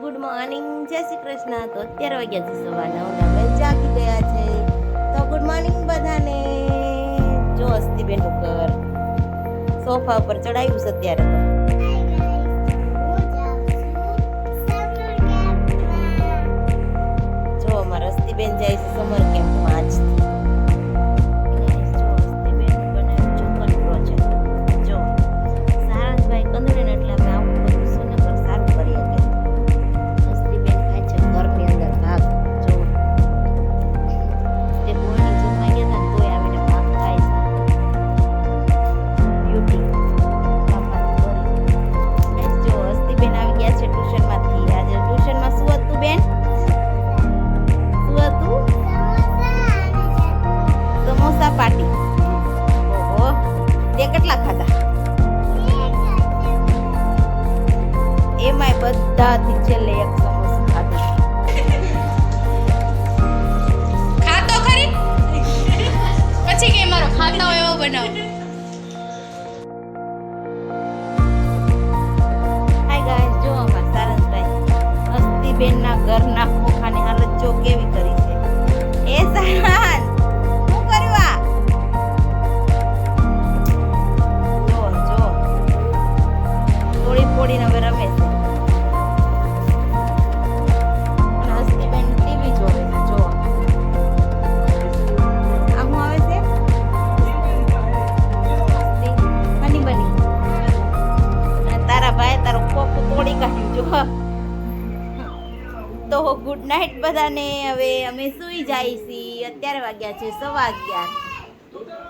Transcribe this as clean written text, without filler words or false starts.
Good morning, જય શ્રી કૃષ્ણ. તો 11 વાગ્યા છે સવારના, અમે જાગી ગયા છે. તો ગુડ મોર્નિંગ બધાને. જો અસ્તીબેન ઉપર સોફા ઉપર ચડાવ્યું છે અત્યારે તો જો અમારા અસ્તીબેન જાય છે સમર કેમ્પમાં આજથી. કેટલા ખાધા એમાંય બધાથી છેલ્લે એક સમોસા ખાધા. ખાતો ખરી પછી કે મારો ખાતા હોય એવો બનાવ. હાય ગાઈસ, જો અમાર સારંગભાઈ અસ્તીબેનના ઘરના ખોખાની હાલત જો કેવી કરી છે. એ સારંગ શું કરવા પોડીને હવે રમે છે. હસ્તીબેન ટીવી જોવે છે. જો આ હું આવે છે હની બની અને તારા ભાઈ તારો ખોખું તોડી કાઢ્યું. જો તો ગુડ નાઇટ બધાને. હવે અમે સૂઈ જાય છીએ. અત્યારે વાગ્યા છે 11:15.